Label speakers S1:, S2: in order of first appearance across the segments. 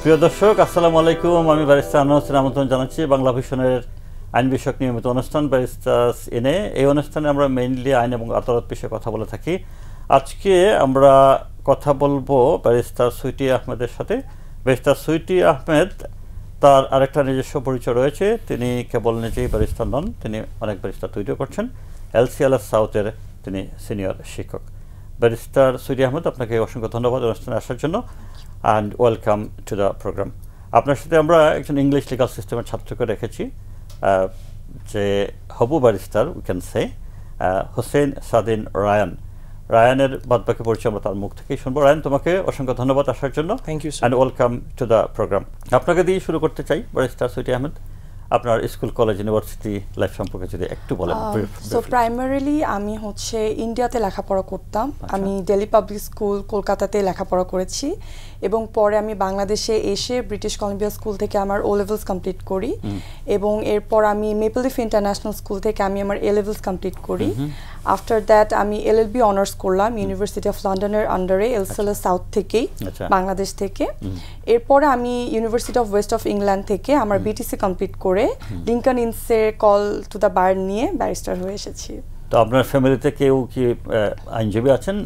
S1: প্রিয় দর্শক আসসালামু আলাইকুম, আমি ব্যারিস্টার আনোয়ার হোসেন আমন্ত্রণ জানাচ্ছি বাংলা ভিশনের আইন বিষয়ক নিয়মিত অনুষ্ঠান ব্যারিস্টার্স ইনে। এই অনুষ্ঠানে আমরা মেইনলি আইন এবং আদালত বিষয়ে কথা বলে থাকি। আজকে আমরা কথা বলবো ব্যারিস্টার সুইটি আহমেদের সাথে। ব্যারিস্টার সুইটি আহমেদ তার আরেকটা নিজস্ব পরিচয় রয়েছে, তিনি কেবল নিজেই ব্যারিস্টার নন, তিনি অনেক ব্যারিস্টার তৈরিও করছেন। LCLS সাউথের তিনি সিনিয়র শিক্ষক। ব্যারিস্টার সুইটি আহমেদ, আপনাকে অসংখ্য ধন্যবাদ অনুষ্ঠানে আসার জন্য and welcome to the program. আপনার সাথে আমরা একজন ইংলিশ লিগাল সিস্টেমের ছাত্রকে রেখেছি, যে হবু barrister we can say Hossain Sadin Rayan. রায়ানের বাদবাকি পরিচয় আমরা তার মুখ থেকেই শুনবো। রায়ান, তোমাকে অসংখ্য ধন্যবাদ আসার জন্য।
S2: Thank you
S1: and welcome to the programme. আপনাকে দিয়ে শুরু করতে চাই ব্যারিস্টার সুইটি আহমেদ, আপনার স্কুল কলেজ ইউনিভার্সিটি লাইফ সম্পর্কে যদি একটু বলেন।
S2: সো প্রাইমারিলি আমি হচ্ছে ইন্ডিয়াতে লেখাপড়া করতাম। আমি দিল্লি পাবলিক স্কুল কলকাতাতে লেখাপড়া করেছি এবং পরে আমি বাংলাদেশে এসে ব্রিটিশ কলম্বিয়া স্কুল থেকে আমার ও লেভেলস কমপ্লিট করি এবং এরপর আমি মেপল লিফ ইন্টারন্যাশনাল স্কুল থেকে আমি আমার এ লেভেলস কমপ্লিট করি। আফটার দ্যাট আমি LLB অনার্স করলাম ইউনিভার্সিটি অফ লন্ডনের আন্ডারে LCLS সাউথ থেকেই, বাংলাদেশ থেকে। এরপরে আমি university of West of England থেকে আমার BTC কমপ্লিট করে লিঙ্কন ইনসে কল টু দ্য বার নিয়ে ব্যারিস্টার হয়ে এসেছি।
S1: তো আপনার ফ্যামিলিতে কেউ কি আইনজীবী আছেন?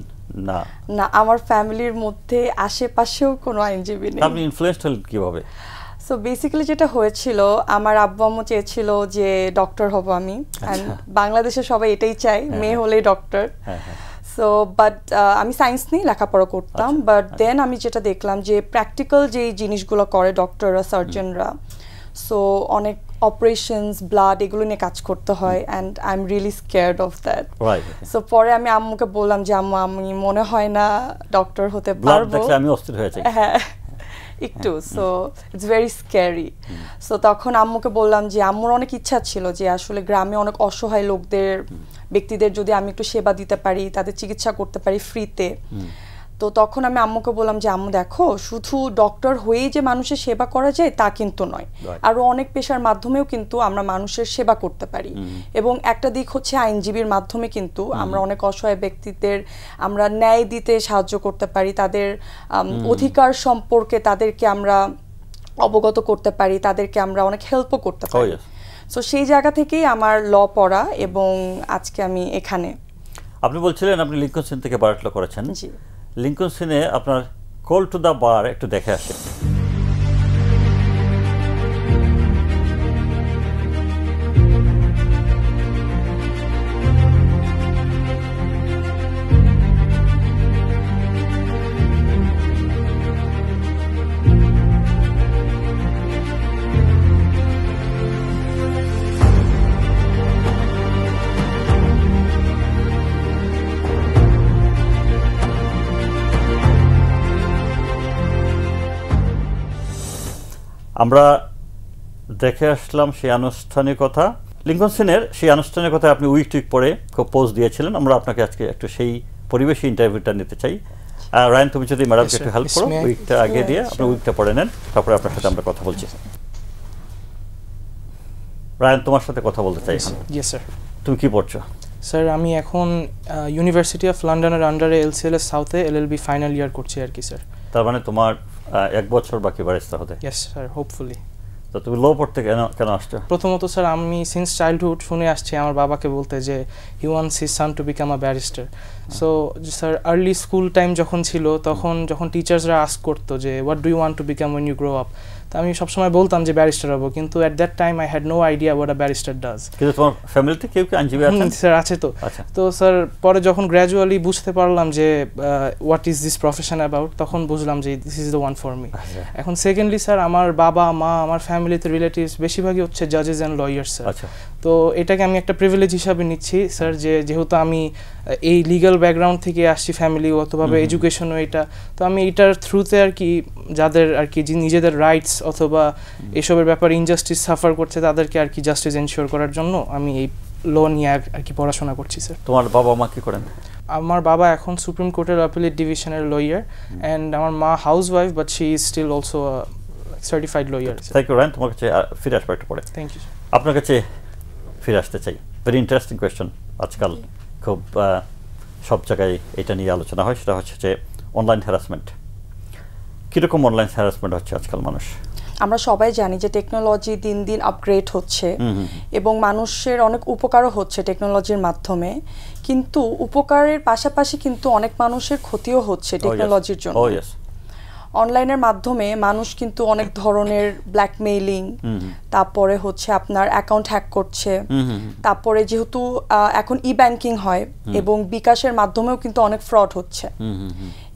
S1: না,
S2: না, আমার ফ্যামিলির মধ্যে আশেপাশেও কোনো আইনজীবী নেই।
S1: আপনি ইনফ্লুয়েন্সড হলেন কিভাবে?
S2: সো বেসিক্যালি যেটা হয়েছিল, আমার আব্বু আম্মু চেয়েছিল যে ডক্টর হব আমি, অ্যান্ড বাংলাদেশে সবাই এটাই চায়, মেয়ে হলেই ডক্টর। সো বাট আমি সায়েন্স নিয়ে লেখাপড়া করতাম, বাট দেন আমি যেটা দেখলাম যে প্র্যাকটিক্যাল যেই জিনিসগুলো করে ডক্টররা, সার্জনরা, সো অনেক অপারেশনস, ব্লাড, এগুলো নিয়ে কাজ করতে হয়, and I am really scared of that. So পরে আমি আম্মুকে বললাম যে আম্মু, আমি মনে হয় না ডক্টর হতে পারবো,
S1: আমি অস্থির হয়ে যাই।
S2: হ্যাঁ একটু। So it's very scary. So তখন আম্মুকে বললাম যে আম্মুর অনেক ইচ্ছা ছিল যে আসলে গ্রামে অনেক অসহায় লোকদের, ব্যক্তিদের যদি আমি একটু সেবা দিতে পারি, তাদের চিকিৎসা করতে পারি ফ্রিতে। তো তখন আমি আম্মুকে বললাম যে আম্মু দেখো, শুধু ডক্টর হয়েই যে মানুষের সেবা করা যায় তা কিন্তু নয়, আরো অনেক পেশার মাধ্যমেও কিন্তু আমরা মানুষের সেবা করতে পারি। এবং একটা দিক হচ্ছে আইনজীবীর মাধ্যমে কিন্তু আমরা অনেক অসহায় ব্যক্তিদের আমরা ন্যায় দিতে সাহায্য করতে পারি, তাদের অধিকার সম্পর্কে তাদেরকে আমরা অবগত করতে পারি, তাদেরকে আমরা অনেক হেল্পও করতে পারি। সো সেই জায়গা থেকেই আমার ল পড়া এবং আজকে আমি এখানে।
S1: আপনি বলছিলেন আপনি লিঙ্কন সিন থেকে বার ল করেছেন।
S2: জি,
S1: লিঙ্কন সিনে আপনার কল টু দ্য বার একটু দেখে আসে। আমরা দেখে আসলাম সেই আনুষ্ঠানিকতা। লিঙ্কন সিনের সেই আনুষ্ঠানিকতা আপনি উইক পরে খুব পোস্ট দিয়েছিলেন। আমরা আপনাকে আজকে একটু সেই পরিবেশে ইন্টারভিউটা নিতে চাই। রায়ান, তুমি যদি ম্যাডামকে একটু হেল্প করো, উইকটা আগে দিয়ে আপনি উইকটা পড়ে নেন, তারপরে আপনার সাথে আমরা কথা বলছি। রায়ান, তোমার সাথে কথা বলতে চাই।
S3: Yes sir.
S1: তুমি কি পড়ছো?
S3: স্যার আমি এখন ইউনিভার্সিটি অফ লন্ডনের আন্ডারে LCLS সাউথে LLB ফাইনাল ইয়ার করছি আর কি স্যার।
S1: তার মানে তোমার 1 বছর বাকি ব্যারিস্টার হতে?
S3: Yes sir, hopefully.
S1: তো তুমি ল পড়তে কেন আসছো?
S3: প্রথমত স্যার আমি সিন্স চাইল্ডহুড শুনে আসছি আমার বাবাকে বলতে যে he wants his son to become a barrister. So sir early school time যখন ছিল, তখন যখন টিচার্সরা আস্ক করতো যে what do you want to become when you grow up, তো আমি সবসময় বলতাম যে ব্যারিস্টার হবো, কিন্তু at that time I had no idea what a barrister does.
S1: কিন্তু তোমার ফ্যামিলিতে কেউ কি আইনজীবী আছেন?
S3: স্যার আছে তো। তো স্যার পরে যখন গ্র্যাজুয়ালি বুঝতে পারলাম যে what is this profession about, তখন বুঝলাম যে this is the one for me. এখন সেকেন্ডলি স্যার আমার বাবা মা, আমার ফ্যামিলিতে রিলেটিভস বেশিরভাগই হচ্ছে জাজেস অ্যান্ড লয়ার্স স্যার। তো এটাকে আমি একটা প্রিভিলেজ হিসাবে নিচ্ছি স্যার, যে যেহেতু আমি এই লিগ্যাল ব্যাকগ্রাউন্ড থেকে আসছি, ফ্যামিলি অথবা এডুকেশনও এটা, তো আমি এটার থ্রুতে আর কি যাদের আর কি নিজেদের রাইটস অথবা এসবের ব্যাপারে ইনজাস্টিস সাফার করছে তাদেরকে আর কি জাস্টিস এনশিওর করার জন্য আমি এই ল নিয়ে আর কি পড়াশোনা করছি স্যার।
S1: তোমার বাবা মা কি করেন?
S3: আমার বাবা এখন সুপ্রিম কোর্টের অ্যাপিলেট ডিভিশনের লয়ার, অ্যান্ড আমার মা housewife, but she is still also certified lawyer.
S1: Thank you Rayan, তোমার কাছে ফিরে আসবো একটু পরে।
S3: Thank you.
S1: আপনার কাছে ফিরে আসতে চাই। Very interesting question. আজকাল খুব সব জায়গায় এটা নিয়ে আলোচনা হয়, সেটা হচ্ছে যে অনলাইন হ্যারাসমেন্ট। কিরকম অনলাইন হ্যারাসমেন্ট হচ্ছে আজকাল মানুষ?
S2: আমরা সবাই জানি যে টেকনোলজি দিন দিন আপগ্রেড হচ্ছে এবং মানুষের অনেক উপকারও হচ্ছে টেকনোলজির মাধ্যমে, কিন্তু উপকারের পাশাপাশি কিন্তু অনেক মানুষের ক্ষতিও হচ্ছে টেকনোলজির জন্য। অনলাইনের মাধ্যমে মানুষ কিন্তু অনেক ধরনের ব্ল্যাকমেইলিং, তারপরে হচ্ছে আপনার অ্যাকাউন্ট হ্যাক করছে, তারপরে যেহেতু এখন ই ব্যাংকিং হয় এবং বিকাশের মাধ্যমেও কিন্তু অনেক ফ্রড হচ্ছে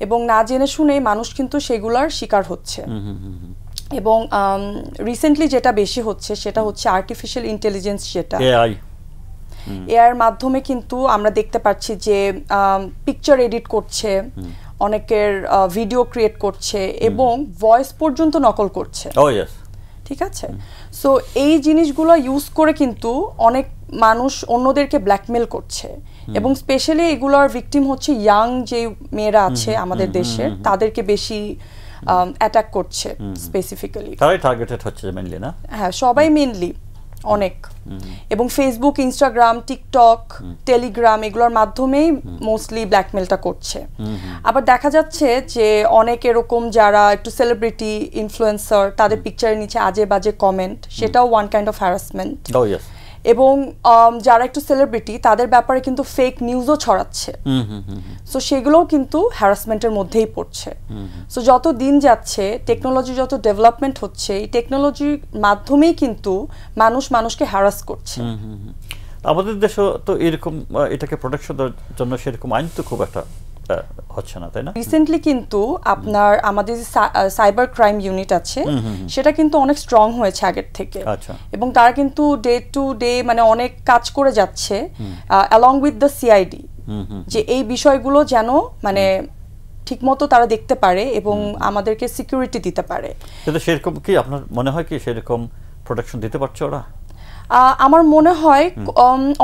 S2: এবং না জেনে শুনে মানুষ কিন্তু সেগুলার শিকার হচ্ছে। এবং রিসেন্টলি যেটা বেশি হচ্ছে সেটা হচ্ছে আর্টিফিশিয়াল ইন্টেলিজেন্স, যেটা এআর মাধ্যমে কিন্তু আমরা দেখতে পাচ্ছি যে পিকচার এডিট করছে, অনেকের ভিডিও ক্রিয়েট করছে এবং ভয়েস পর্যন্ত নকল করছে। ঠিক আছে, সো এই জিনিসগুলো ইউজ করে কিন্তু অনেক মানুষ অন্যদেরকে ব্ল্যাকমেল করছে এবং স্পেশালি এগুলোর ভিকটিম হচ্ছে ইয়াং যে মেয়েরা আছে আমাদের দেশের, তাদেরকে বেশি অ্যাটাক করছে স্পেসিফিক্যালি।
S1: তারাই টার্গেটেড হচ্ছে মেইনলি, না?
S2: হ্যাঁ, সবাই মেইনলি অনেক, এবং ফেসবুক, ইনস্টাগ্রাম, টিকটক, টেলিগ্রাম এগুলোর মাধ্যমেই মোস্টলি ব্ল্যাকমেলটা করছে। আবার দেখা যাচ্ছে যে অনেক এরকম যারা একটু সেলিব্রিটি ইনফ্লুয়েন্সার, তাদের পিকচারের নিচে আজে বাজে কমেন্ট, সেটাও ওয়ান কাইন্ড অফ হ্যারাসমেন্ট। এবং যারা একটু সেলিব্রিটি তাদের ব্যাপারে কিন্তু ফেক নিউজও ছড়াচ্ছে, সো সেগুলোও কিন্তু হ্যারাসমেন্টের মধ্যেই পড়ছে। সো যত দিন যাচ্ছে, টেকনোলজি যত ডেভেলপমেন্ট হচ্ছে, এই টেকনোলজির মাধ্যমেই কিন্তু মানুষ মানুষকে হ্যারাস করছে।
S1: আমাদের দেশে তো এরকম এটাকে প্রোটেকশন দেওয়ার জন্য সেরকম আইন তো খুব একটা হচ্ছে না, তাই না?
S2: রিসেন্টলি কিন্তু আপনার আমাদের যে সাইবার ক্রাইম ইউনিট আছে সেটা কিন্তু অনেক স্ট্রং হয়েছে আগের থেকে, এবং তারা কিন্তু ডে টু ডে মানে অনেক কাজ করে যাচ্ছে অ্যালং উইথ দ্য সিআইডি, যে এই বিষয়গুলো যেন মানে ঠিকমতো তারা দেখতে পারে এবং আমাদেরকে সিকিউরিটি দিতে পারে।
S1: কিন্তু সেরকম কি আপনার মনে হয় কি সেরকম প্রোটেকশন দিতে পারছে ওরা?
S2: আমার মনে হয়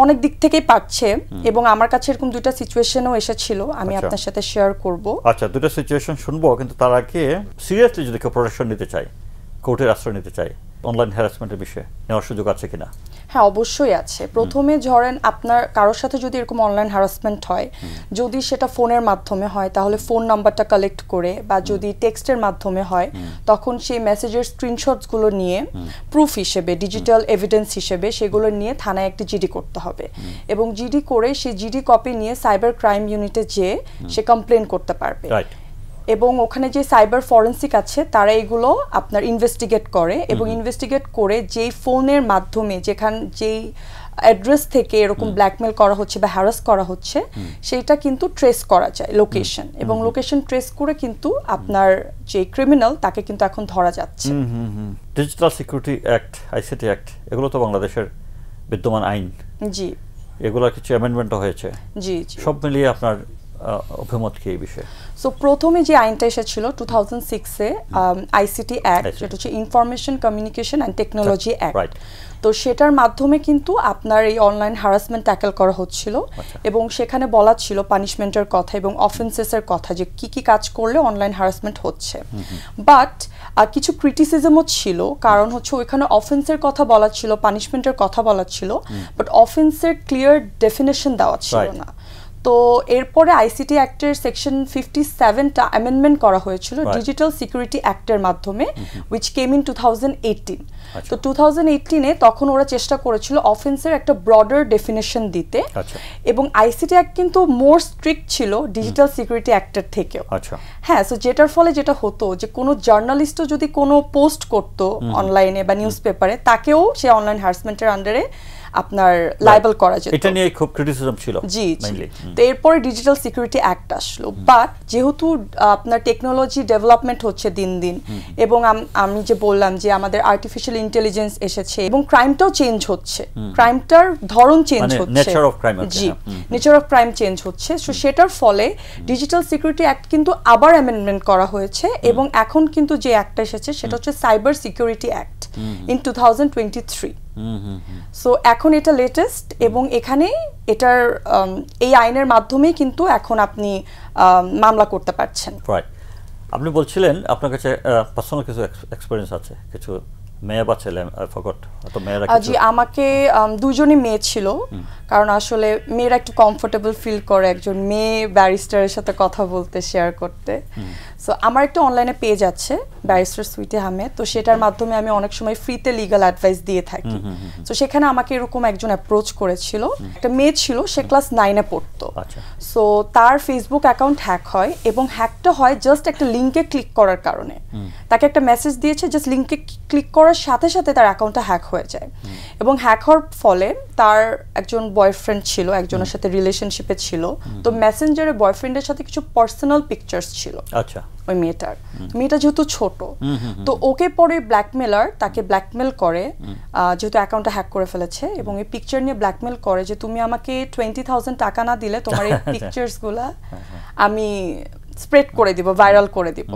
S2: অনেক দিক থেকেই পাচ্ছে, এবং আমার কাছে এরকম দুইটা সিচুয়েশনও এসেছিল, আমি আপনার সাথে শেয়ার করব।
S1: আচ্ছা, দুটো সিচুয়েশন শুনবো, কিন্তু তার আগে সিরিয়াসলি যদি কেউ প্রোটেকশন নিতে চায়, কোর্টের আশ্রয় নিতে চায়, অনলাইন হ্যারাসমেন্টের বিষয়ে নেওয়ার সুযোগ আছে কিনা?
S2: হ্যাঁ, অবশ্যই আছে। প্রথমে ধরেন আপনার কারোর সাথে যদি এরকম অনলাইন হ্যারাসমেন্ট হয়, যদি সেটা ফোনের মাধ্যমে হয় তাহলে ফোন নাম্বারটা কালেক্ট করে, বা যদি টেক্সটের মাধ্যমে হয় তখন সেই মেসেজের স্ক্রিনশটসগুলো নিয়ে প্রুফ হিসেবে, ডিজিটাল এভিডেন্স হিসেবে সেগুলো নিয়ে থানায় একটি জিডি করতে হবে, এবং জিডি করে সেই জিডি কপি নিয়ে সাইবার ক্রাইম ইউনিটে যেয়ে সে কমপ্লেন করতে পারবে। এবং ওখানে যে সাইবার ফরেন্সিক আছে তারা এগুলো আপনার ইনভেস্টিগেট করে, এবং ইনভেস্টিগেট করে যেই ফোনের মাধ্যমে যেই অ্যাড্রেস থেকে এরকম ব্ল্যাকমেল করা হচ্ছে বা হ্যারাস করা হচ্ছে সেইটা কিন্তু ট্রেস করা যায় লোকেশন, এবং লোকেশন ট্রেস করে কিন্তু আপনার যে ক্রিমিনাল তাকে কিন্তু এখন ধরা যাচ্ছে।
S1: Digital security act, ICT act, এগুলো তো বাংলাদেশের বিদ্যমান আইন।
S2: জি,
S1: এগুলো কিছু অ্যামেন্ডমেন্টও হয়েছে।
S2: জি,
S1: সব মিলিয়ে আপনার অভিমত কি এই বিষয়ে?
S2: সো প্রথমে যে আইনটা এসেছিল 2006-এ আইসিটি অ্যাক্ট, যেটা হচ্ছে information communication and technology act, তো সেটার মাধ্যমে কিন্তু আপনার এই অনলাইন হ্যারাসমেন্ট ট্যাকেল করা হচ্ছিল, এবং সেখানে বলা ছিল পানিশমেন্টের কথা এবং অফেন্সেসের কথা, যে কি কি কাজ করলে অনলাইন হ্যারাসমেন্ট হচ্ছে। বাট কিছু ক্রিটিসিজমও ছিল, কারণ হচ্ছে ওইখানে অফেন্সের কথা বলা ছিল, পানিশমেন্টের কথা বলা ছিল, বাট অফেন্সের ক্লিয়ার ডেফিনেশন দেওয়া ছিল না। তো এরপরে আইসিটি অ্যাক্টের সেকশন 57টা অ্যামেন্ডমেন্ট করা হয়েছিল ডিজিটাল সিকিউরিটি অ্যাক্টের মাধ্যমে, উইচ কেম ইন 2018। তো 2018-এ তখন ওরা চেষ্টা করেছিল অফেন্সের একটা ব্রডার ডেফিনেশন দিতে, এবং আইসিটি অ্যাক্ট কিন্তু মোর স্ট্রিক্ট ছিল ডিজিটাল সিকিউরিটি অ্যাক্টের থেকেও। হ্যাঁ, সো যেটার ফলে যেটা হতো যে কোনো জার্নালিস্টও যদি কোনো পোস্ট করতো অনলাইনে বা নিউজ পেপারে, তাকেও সে অনলাইন হ্যারাসমেন্টের আন্ডারে আপনার লাইবল করা যেত।
S1: এটা নিয়ে খুব ক্রিটিসিজম ছিল।
S2: জি, তো এরপরে ডিজিটাল সিকিউরিটি অ্যাক্ট আসলো, বাট যেহেতু আপনার টেকনোলজি ডেভেলপমেন্ট হচ্ছে দিন দিন, এবং আমি যে বললাম যে আমাদের আর্টিফিশিয়াল ইন্টেলিজেন্স এসেছে, এবং ক্রাইমটাও চেঞ্জ হচ্ছে, ক্রাইমটার ধরন চেঞ্জ হচ্ছে,
S1: nature of crime,
S2: G, nature of crime change হচ্ছে। সো সেটার ফলে ডিজিটাল সিকিউরিটি অ্যাক্ট কিন্তু আবার অ্যামেন্ডমেন্ট করা হয়েছে, এবং এখন কিন্তু যে অ্যাক্টটা এসেছে সেটা হচ্ছে cyber security act in 2023। So এখন এটা লেটেস্ট, এবং এখানে এটার এই আইনের মাধ্যমেই কিন্তু এখন আপনি মামলা করতে পারছেন।
S1: আপনি বলছিলেন আপনার কাছে পার্সোনাল কিছু এক্সপেরিয়েন্স আছে, কিছু মেয়ে বা ছেলে আই ফরগট তো মেয়েরা
S2: জি আমাকে দুজনই মেয়ে ছিল কারণ আসলে মেয়েরা একটু কমফোর্টেবল ফিল করে একজন মেয়ে ব্যারিস্টারের সাথে কথা বলতে শেয়ার করতে সো আমার একটা অনলাইনে পেজ আছে ব্যারিস্টার সুইটি আহমেদ তো সেটার মাধ্যমে আমি অনেক সময় ফ্রিতে লিগ্যাল অ্যাডভাইস দিয়ে থাকি সো সেখানে আমাকে এরকম একজন অ্যাপ্রোচ করেছিল একটা মেয়ে ছিল সে ক্লাস 9-এ পড়তো সো তার ফেসবুক অ্যাকাউন্ট হ্যাক হয় এবং হ্যাকটা হয় জাস্ট একটা লিংকে ক্লিক করার কারণে তাকে একটা মেসেজ দিয়েছে জাস্ট লিংকে ক্লিক করার সাথে সাথে তার অ্যাকাউন্টটা হ্যাক হয়ে যায় এবং হ্যাক হওয়ার ফলে তার একজন বয়ফ্রেন্ড ছিল একজনের সাথে রিলেশনশিপে ছিল তো মেসেঞ্জারে বয়ফ্রেন্ডের সাথে কিছু পার্সোনাল পিকচার্স ছিল
S1: আচ্ছা
S2: ওই মেয়েটা যেহেতু ছোট তো ওকে পরে ব্ল্যাকমেলার তাকে ব্ল্যাকমেল করে যেহেতু অ্যাকাউন্টটা হ্যাক করে ফেলেছে এবং এই পিকচার নিয়ে ব্ল্যাকমেল করে যে তুমি আমাকে 20,000 টাকা না দিলে তোমার এই পিকচার্সগুলা আমি স্প্রেড করে দিব ভাইরাল করে দিব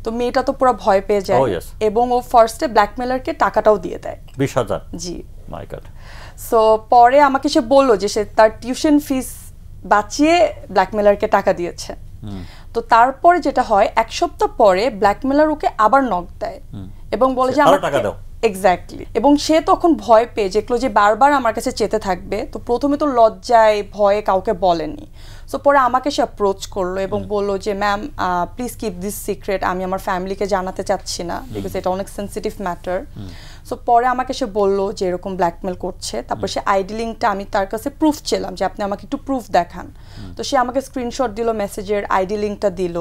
S2: তো মেয়েটা তো পুরো ভয় পেয়ে যায় এবং ও ফার্স্টে ব্ল্যাকমেলারকে টাকাটাও দিয়ে দেয়
S1: 20,000
S2: জি
S1: মাই গড
S2: সো পরে আমাকে সে বলল যে সে তার টিউশন ফিস বাঁচিয়ে ব্ল্যাকমেলারকে টাকা দিয়েছে তো তারপরে যেটা হয় এক সপ্তাহ পরে ব্ল্যাকমেলার ওকে আবার নক দেয় এবং বলে যে আমার টাকা দাও এক্স্যাক্টলি এবং সে তখন ভয় পেয়ে যেগুলো যে বারবার আমার কাছে চেতে থাকবে তো প্রথমে তো লজ্জায় ভয়ে কাউকে বলেনি সো পরে আমাকে সে অ্যাপ্রোচ করলো এবং বললো যে ma'am please keep this secret আমি আমার ফ্যামিলিকে জানাতে চাচ্ছি না বিকজ এটা অনেক সেন্সিটিভ ম্যাটার সো পরে আমাকে সে বললো যে এরকম ব্ল্যাকমেল করছে তারপর সে আইডি লিঙ্কটা আমি তার কাছে প্রুফ চেলাম যে আপনি আমাকে একটু প্রুফ দেখান তো সে আমাকে স্ক্রিনশট দিল মেসেজের আইডি লিঙ্কটা দিল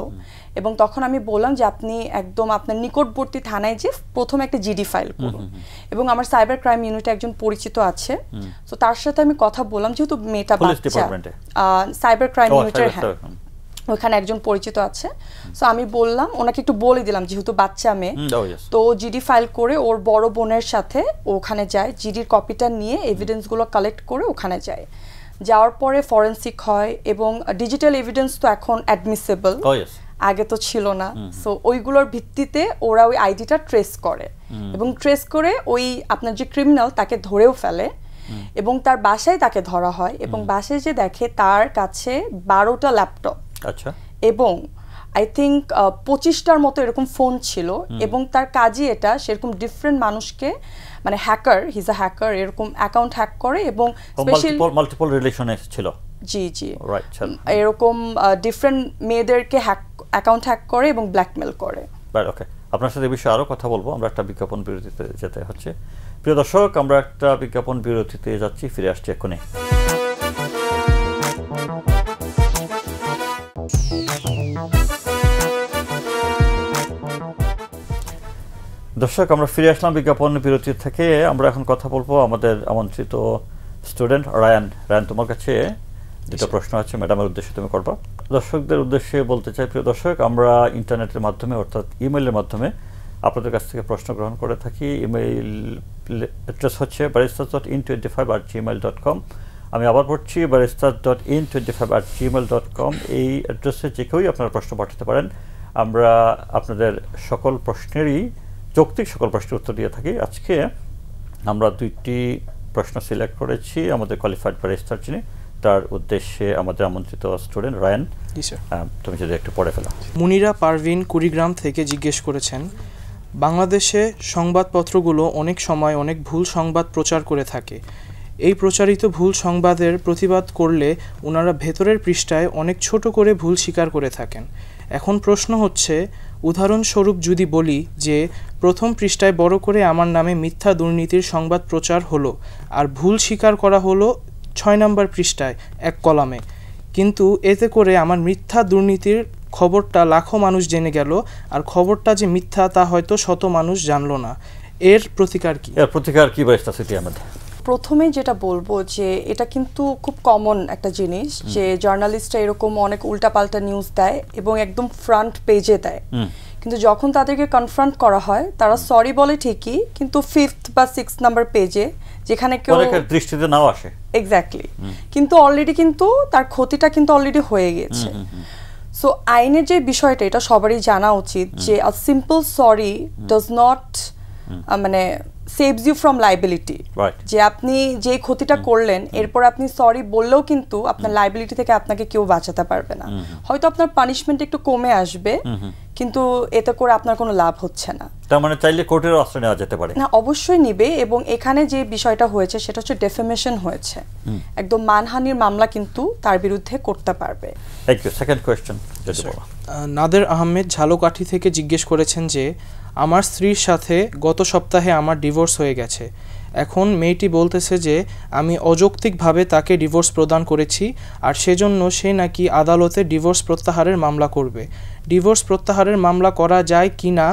S2: এবং তখন আমি বললাম যে আপনি একদম আপনার নিকটবর্তী থানায় যে প্রথমে একটা জিডি ফাইল করুন এবং আমার সাইবার ক্রাইম ইউনিটে একজন পরিচিত আছে তো তার সাথে আমি কথা বললাম যেহেতু মেয়েটা বাচ্চা সাইবার ক্রাইম ইউনিটের ওখানে একজন পরিচিত আছে সো আমি বললাম ওনাকে একটু বলে দিলাম যেহেতু বাচ্চা মেয়ে তো জিডি ফাইল করে ওর বড় বোনের সাথে ওখানে যায় জিডির কপিটা নিয়ে এভিডেন্সগুলো কালেক্ট করে ওখানে যায় যাওয়ার পরে ফরেনসিক হয় এবং ডিজিটাল এভিডেন্স তো এখন অ্যাডমিসেবল আগে তো ছিল না সো ওইগুলোর ভিত্তিতে ওরা ওই আইডিটা ট্রেস করে এবং ট্রেস করে ওই আপনার যে ক্রিমিনাল তাকে ধরেও ফেলে এবং তার বাসায় তাকে ধরা হয় এবং বাসায় যে দেখে তার কাছে 12টা ল্যাপটপ
S1: আচ্ছা
S2: এবং আই থিঙ্ক 25টার মতো এরকম ফোন ছিল এবং তার কাজই এটা সেরকম ডিফারেন্ট মানুষকে মানে hacker he is a hacker এরকম অ্যাকাউন্ট হ্যাক করে এবং
S1: মাল্টিপল রিলেশনে ছিল
S2: জি জি এরকম ডিফারেন্ট মেয়েদেরকে অ্যাকাউন্ট হ্যাক করে এবং ব্ল্যাকমেল করে
S1: ওকে আপনার সাথে এই বিষয়ে আরও কথা বলবো আমরা একটা বিজ্ঞাপন বিরতিতে যেতে হচ্ছে প্রিয় দর্শক আমরা একটা বিজ্ঞাপন বিরতিতে যাচ্ছি ফিরে আসছি এক্ষুনি দর্শক আমরা ফিরে আসলাম বিজ্ঞাপন বিরতি থেকে আমরা এখন কথা বলবো আমাদের আমন্ত্রিত স্টুডেন্ট রায়ান তোমার কাছে দুটো প্রশ্ন আছে ম্যাডামের উদ্দেশ্যে তুমি করবা দর্শকদের উদ্দেশ্যে বলতে চাই প্রিয় দর্শক আমরা ইন্টারনেটের মাধ্যমে অর্থাৎ ইমেইলের মাধ্যমে আপনাদের কাছ থেকে প্রশ্ন গ্রহণ করে থাকি ইমেইল অ্যাড্রেস হচ্ছে baristers.in25@gmail.com আমি আবার পড়ছি baristers.in25@gmail.com এই অ্যাড্রেসে যে কেউই আপনারা প্রশ্ন পাঠাতে পারেন আমরা আপনাদের সকল প্রশ্নেরই যৌক্তিক সকল প্রশ্নের উত্তর দিয়ে থাকি আজকে আমরা 2টি প্রশ্ন সিলেক্ট করেছি আমাদের কোয়ালিফাইড ব্যারিস্টার যিনি তার উদ্দেশ্যে আমাদের আমন্ত্রিত স্টুডেন্ট রায়ান তুমি যদি একটু পড়ে ফেলো
S3: মুনিরা পারভিন কুড়িগ্রাম থেকে জিজ্ঞেস করেছেন বাংলাদেশে সংবাদপত্রগুলো অনেক সময় অনেক ভুল সংবাদ প্রচার করে থাকে এই প্রচারিত ভুল সংবাদের প্রতিবাদ করলে ওনারা ভেতরের পৃষ্ঠায় অনেক ছোট করে ভুল স্বীকার করে থাকেন এখন প্রশ্ন হচ্ছে উদাহরণস্বরূপ যদি বলি যে প্রথম পৃষ্ঠায় বড় করে আমার নামে মিথ্যা দুর্নীতির সংবাদ প্রচার হলো আর ভুল স্বীকার করা হলো 6 নম্বর পৃষ্ঠায় এক কলামে কিন্তু এতে করে আমার মিথ্যা দুর্নীতির খবরটা লাখো মানুষ জেনে গেল আর খবরটা যে মিথ্যা তা হয়তো শত মানুষ জানলো না এর প্রতিকার কি
S1: ব্যারিস্টার সুইটি আহমেদ
S2: প্রথমে যেটা বলবো যে এটা কিন্তু খুব কমন একটা জিনিস যে জার্নালিস্টরা এরকম অনেক উল্টাপাল্টা নিউজ দেয় এবং একদম ফ্রন্ট পেজে দেয় কিন্তু যখন তাদেরকে কনফ্রন্ট করা হয় তারা সরি বলে ঠিকই কিন্তু 5th বা 6th নাম্বার পেজে যেখানে কেউ
S1: দৃষ্টিতে নাও আসে
S2: এক্স্যাক্টলি কিন্তু অলরেডি কিন্তু তার ক্ষতিটা কিন্তু অলরেডি হয়ে গেছে সো আইনের যে বিষয়টা এটা সবারই জানা উচিত যে a simple sorry does not মানে সেভস ইউ ফ্রম লাইবিলিটি যে আপনি যে ক্ষতিটা করলেন এরপর আপনি সরি বললেও কিন্তু আপনার লাইবিলিটি থেকে আপনাকে কেউ বাঁচাতে পারবে না হয়তো আপনার পানিশমেন্ট একটু কমে আসবে কিন্তু এতে করে আপনার কোনো লাভ হচ্ছে না
S1: তার মানে চাইলে কোর্টেরও আশ্রয় নেওয়া যেতে পারে?
S2: না, অবশ্যই নিবে, এবং এখানে যে বিষয়টা হয়েছে সেটা হচ্ছে ডেফেমেশন হয়েছে, একদম মানহানির মামলা কিন্তু তার বিরুদ্ধে করতে পারবে।
S1: Thank you. সেকেন্ড কোয়েশ্চেন যদি বলো।
S3: নাদের আহমেদ ঝালকাঠি থেকে জিজ্ঞেস করেছেন যে আমার স্ত্রীর সাথে গত সপ্তাহে আমার ডিভোর্স হয়ে গেছে। এখন মেয়েটি বলতেছে যে আমি অযৌক্তিকভাবে তাকে ডিভোর্স প্রদান করেছি, আর সেজন্য সে নাকি আদালতে ডিভোর্স প্রত্যাহারের মামলা করবে। ডিভোর্স প্রত্যাহারের মামলা করা যায় কি না,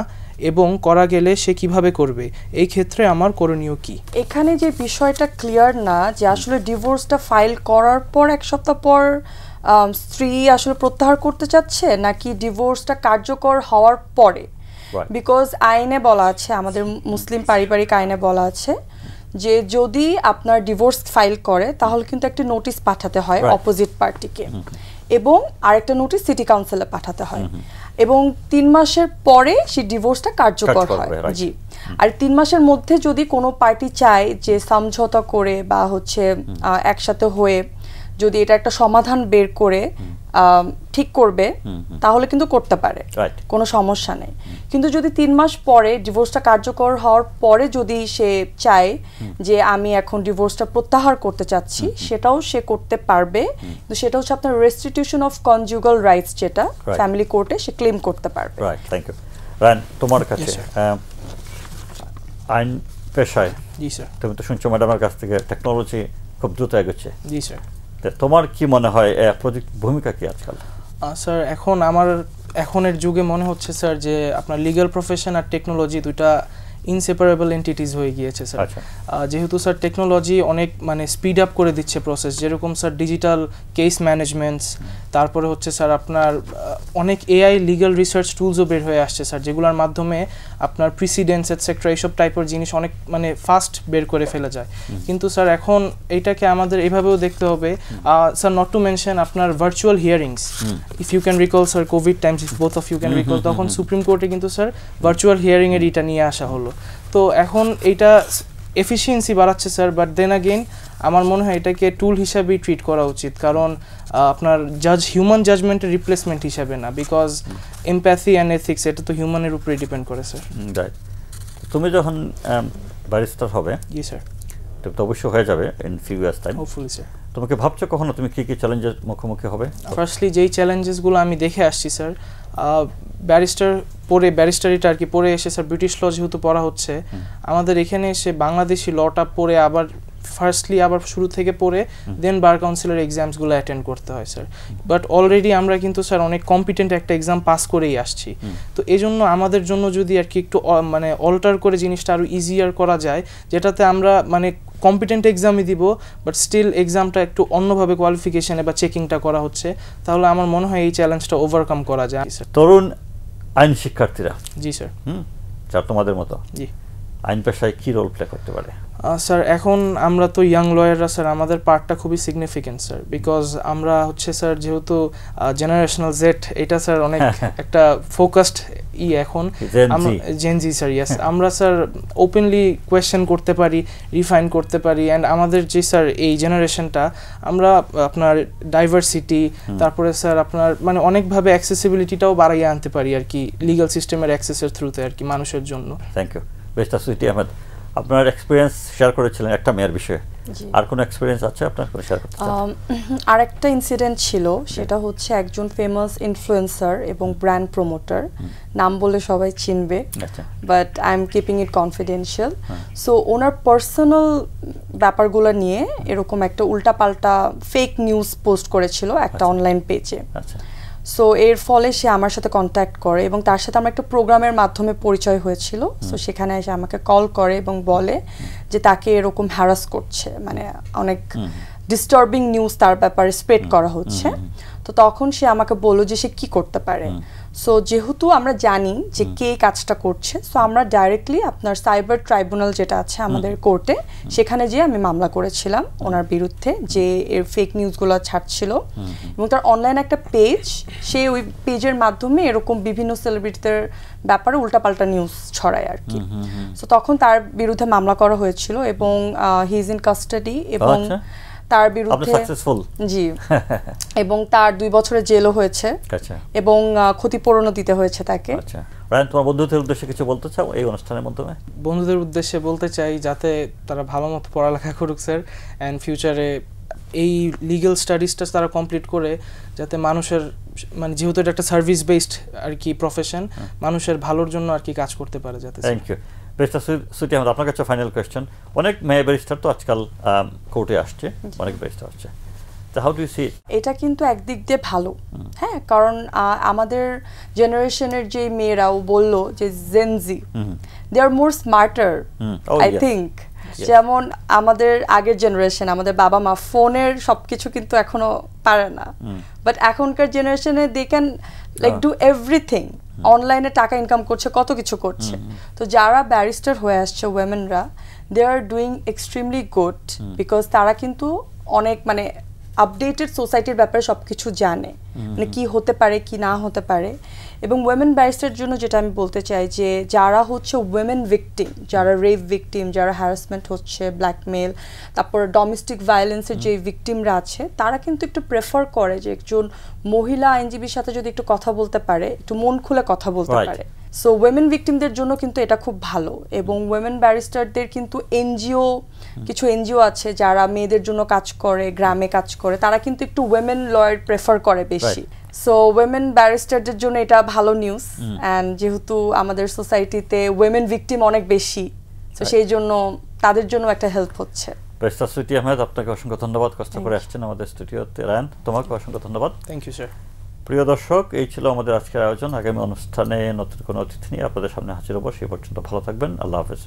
S3: এবং করা গেলে সে কিভাবে করবে, এই ক্ষেত্রে আমার করণীয় কি?
S2: এখানে যে বিষয়টা ক্লিয়ার না, যে আসলে ডিভোর্সটা ফাইল করার পর এক সপ্তাহ পর স্ত্রী আসলে প্রত্যাহার করতে চাচ্ছে নাকি ডিভোর্সটা কার্যকর হওয়ার পরে। বিকজ আইনে বলা আছে, আমাদের মুসলিম পারিবারিক আইনে বলা আছে যে যদি আপনার ডিভোর্স ফাইল করে তাহলে কিন্তু একটা নোটিশ পাঠাতে হয় অপোজিট পার্টিকে, এবং আরেকটা নোটিশ সিটি কাউন্সিলে পাঠাতে হয়, এবং 3 মাসের পরে সেই ডিভোর্সটা কার্যকর হয়। জি, আর 3 মাসের মধ্যে যদি কোনো পার্টি চায় যে সমঝোতা করে বা হচ্ছে একসাথে হয়ে যদি এটা একটা সমাধান বের করে ঠিক করবে তাহলে কিন্তু করতে পারে, কোনো সমস্যা নেই। কিন্তু যদি 3 মাস পরে ডিভোর্সটা কার্যকর হওয়ার পরে যদি সে চায় যে আমি এখন ডিভোর্সটা প্রত্যাহার করতে চাচ্ছি, সেটাও সে করতে পারবে, কিন্তু সেটা হচ্ছে আপনার রেস্টিটিউশন অফ কনজুগাল রাইটস, যেটা ফ্যামিলি কোর্টে সে ক্লেম করতে পারবে।
S1: Right, thank you. রান, তোমার কাছে আইন পেশায়,
S3: জি স্যার,
S1: তুমি তো শুনছো ম্যাডামের কাছ থেকে টেকনোলজি খুব দ্রুত এগোচ্ছে।
S3: জি স্যার,
S1: তোমার কি মনে হয় প্রযুক্তি ভূমিকা কি আজকাল?
S3: স্যার এখন আমার এখনের যুগে মনে হচ্ছে স্যার যে আপনার লিগ্যাল প্রফেশন আর টেকনোলজি দুইটা ইনসেপারেবল এন্টিটিস হয়ে গিয়েছে স্যার। যেহেতু স্যার টেকনোলজি অনেক মানে স্পিড আপ করে দিচ্ছে প্রসেস, যেরকম স্যার ডিজিটাল কেস ম্যানেজমেন্টস, তারপরে হচ্ছে স্যার আপনার অনেক এআই লিগ্যাল রিসার্চ টুলসও বের হয়ে আসছে স্যার, যেগুলোর মাধ্যমে আপনার প্রিসিডেন্স এটসেট্রা এইসব টাইপের জিনিস অনেক মানে ফাস্ট বের করে ফেলা যায়। কিন্তু স্যার এখন এইটাকে আমাদের এইভাবেও দেখতে হবে স্যার, নট টু মেনশন আপনার virtual hearings, if you can recall sir covid times, if both of you can recall, তখন সুপ্রিম কোর্টে কিন্তু স্যার ভার্চুয়াল হিয়ারিংয়ের এটা নিয়ে আসা হলো। তো এখন এইটা এফিসিয়েন্সি বাড়াচ্ছে স্যার, বাট দেন আগেইন আমার মনে হয় এটাকে টুল হিসাবেই ট্রিট করা উচিত, কারণ আপনার হিউম্যান জাজমেন্টের রিপ্লেসমেন্ট হিসাবে না, বিকজ এমপ্যাথি অ্যান্ড এথিক্স এটা তো হিউম্যানের উপরে ডিপেন্ড করে স্যার।
S1: রাইট। তুমি যখন ব্যারিস্টার হবে,
S3: জি স্যার,
S1: তো অবশ্যই হয়ে যাবে in few years time,
S3: hopefully sir,
S1: তোমাকে ভাবছো কখনো তুমি কি কি চ্যালেঞ্জের মুখোমুখি হবে?
S3: ফার্স্টলি যেই চ্যালেঞ্জেসগুলো আমি দেখে আসছি স্যার, ব্যারিস্টারিটা আর কি পড়ে এসে স্যার, ব্রিটিশ ল যেহেতু পড়া হচ্ছে, আমাদের এখানে এসে বাংলাদেশি লটা পড়ে আবার ফার্স্টলি আবার শুরু থেকে পড়ে দেন বার কাউন্সিলের এক্সামসগুলো অ্যাটেন্ড করতে হয় স্যার। বাট অলরেডি আমরা কিন্তু স্যার অনেক কম্পিটেন্ট একটা এক্সাম পাস করেই আসছি, তো এই জন্য আমাদের জন্য যদি আর কি একটু মানে অল্টার করে জিনিসটা আরও ইজিয়ার করা যায়, যেটাতে আমরা মানে কম্পিটেন্ট এক্সামই দিব বাট স্টিল এক্সামটা একটু অন্যভাবে কোয়ালিফিকেশনে বা চেকিংটা করা হচ্ছে, তাহলে আমার মনে হয় এই চ্যালেঞ্জটা ওভারকাম করা যায় স্যার।
S1: তরুণ আইন শিক্ষার্থীরা,
S3: জি স্যার,
S1: যারা তোমাদের মতো,
S3: জি,
S1: আইন পেশায় কি রোল প্লে করতে পারে?
S3: স্যার এখন আমরা তো ইয়াং লয়াররা স্যার, আমাদের পার্টটা খুবই সিগনিফিকেন্ট স্যার, বিকজ আমরা হচ্ছে স্যার যেহেতু জেনারেশনাল জেড, এটা স্যার অনেক একটা ফোকাসড এখন জেনজি স্যার, ইয়েস, আমরা স্যার ওপেনলি কোয়েশ্চেন করতে পারি, রিফাইন করতে পারি, অ্যান্ড আমাদের যে স্যার এই জেনারেশনটা আমরা আপনার ডাইভার্সিটি, তারপরে স্যার আপনার মানে অনেকভাবে অ্যাক্সেসিবিলিটিটাও বাড়িয়ে আনতে পারি আর কি, লিগ্যাল সিস্টেমের অ্যাক্সেসের থ্রুতে আর কি মানুষের জন্য।
S1: Thank you. বেস্ট সুইটি আহমেদ, আপনার এক্সপিরিয়েন্স শেয়ার করেছিলেন একটা মেয়ের বিষয়ে, আর কোনো এক্সপিরিয়েন্স আছে আপনার কোনো শেয়ার করতে চান?
S2: আরেকটা ইনসিডেন্ট ছিল, সেটা হচ্ছে একজন ফেমাস ইনফ্লুয়েন্সার এবং ব্র্যান্ড প্রমোটার, নাম বলে সবাই চিনবে, but I am keeping it confidential. So owner personal ব্যাপারগুলো নিয়ে এরকম একটা উল্টাপাল্টা ফেক নিউজ পোস্ট করেছিল একটা অনলাইন পেজে। সো এর ফলে সে আমার সাথে কন্ট্যাক্ট করে এবং তার সাথে আমার একটা প্রোগ্রামের মাধ্যমে পরিচয় হয়েছিল। সো সেখানে এসে আমাকে কল করে এবং বলে যে তাকে এরকম হ্যারাস করছে, মানে অনেক ডিস্টার্বিং নিউজ তার ব্যাপারে স্প্রেড করা হচ্ছে। তো তখন সে আমাকে বলল যে সে কি করতে পারে। সো যেহেতু আমরা জানি যে কে কাজটা করছে, সো আমরা ডাইরেক্টলি আপনার সাইবার ট্রাইব্যুনাল যেটা আছে আমাদের কোর্টে, সেখানে যেয়ে আমি মামলা করেছিলাম ওনার বিরুদ্ধে, যে এর ফেক নিউজগুলো ছাড়ছিল এবং তার অনলাইন একটা পেজ, সে ওই পেজের মাধ্যমে এরকম বিভিন্ন সেলিব্রিটিদের ব্যাপারে উল্টাপাল্টা নিউজ ছড়ায় আর কি। সো তখন তার বিরুদ্ধে মামলা করা হয়েছিল এবং হি ইজ ইন কাস্টাডি এবং তার বিরুদ্ধে জি এবং তার 2 বছরের জেলও হয়েছে এবং ক্ষতিপূরণও দিতে হয়েছে তাকে।
S1: রায়ান, তোমার বন্ধুদের উদ্দেশ্যে কিছু বলতে চাও এই অনুষ্ঠানের মাধ্যমে?
S3: বন্ধুদের উদ্দেশ্যে বলতে চাই যাতে তারা ভালো মতো পড়ালেখা করুক স্যার, অ্যান্ড ফিউচারে এই লিগ্যাল স্টাডিজটা তারা কমপ্লিট করে যাতে মানুষের মানে যেহেতু এটা একটা সার্ভিস বেসড আর কি প্রফেশন, মানুষের ভালোর জন্য আর কি কাজ করতে পারে যাতে।
S1: Thank you. Barrister Sweety Ahmed, আপনার কাছে ফাইনাল কোয়েশ্চেন। অনেক মেয়ে ব্যারিস্টার তো আজকাল কোর্টে আসছে, অনেক ব্যারিস্টার আসছে, তো হাউ ডু ইউ সি?
S2: এটা কিন্তু একদিক দিয়ে ভালো, হ্যাঁ, কারণ আমাদের জেনারেশনের যে মেয়েরাও বললো যে gen Z, they are more smarter I think. যেমন আমাদের আগের জেনারেশন, আমাদের বাবা মা ফোনের সবকিছু কিন্তু এখনো পারে না, বাট এখনকার জেনারেশনে they can like do everything, অনলাইনে টাকা ইনকাম করছে, কত কিছু করছে। তো যারা ব্যারিস্টার হয়ে আসছে ওয়েমেনরা, they are doing extremely good, because তারা কিন্তু অনেক মানে আপডেটেড সোসাইটির ব্যাপারে সব কিছু জানে, মানে কি হতে পারে কি না হতে পারে। এবং ওয়েমেন ব্যারিস্টার জন্য যেটা আমি বলতে চাই যে যারা হচ্ছে ওয়েমেন ভিকটিম, যারা রেপ ভিকটিম, যারা হ্যারাসমেন্ট হচ্ছে, ব্ল্যাকমেল, তারপর ডোমেস্টিক ভায়োলেন্সের যে ভিকটিমরা আছে, তারা কিন্তু একটু প্রেফার করে যে একজন মহিলা আইনজীবীর সাথে যদি একটু কথা বলতে পারে, একটু মন খুলে কথা বলতে পারে। সো ওয়েমেন ভিকটিমদের জন্য কিন্তু এটা খুব ভালো। এবং ওয়েমেন ব্যারিস্টারদের কিন্তু এনজিও, কিছু এনজিও আছে যারা মেয়েদের জন্য কাজ করে, গ্রামে কাজ করে, তারা কিন্তু একটু ওয়েমেন লয়ার প্রেফার করে বেশি। সো ওয়েমেন ব্যারিস্টারদের জন্য এটা ভালো নিউজ, অ্যান্ড যেহেতু আমাদের সোসাইটিতে ওয়েমেন ভিকটিম অনেক বেশি, তো সেই জন্য তাদের জন্য একটা হেল্প হচ্ছে।
S1: ব্যারিস্টার সুইটি আহমেদ, আপনাকে অসংখ্য ধন্যবাদ, কষ্ট করে আসছেন আমাদের স্টুডিওতে। রায়ান, তোমাকে অসংখ্য ধন্যবাদ।
S3: Thank you sir.
S1: প্রিয় দর্শক, এই ছিল আমাদের আজকের আয়োজন। আগামী অনুষ্ঠানে নতুন কোনো অতিথি নিয়ে আপনাদের সামনে হাজির হবো। সেই পর্যন্ত ভালো থাকবেন। আল্লাহ হাফেজ।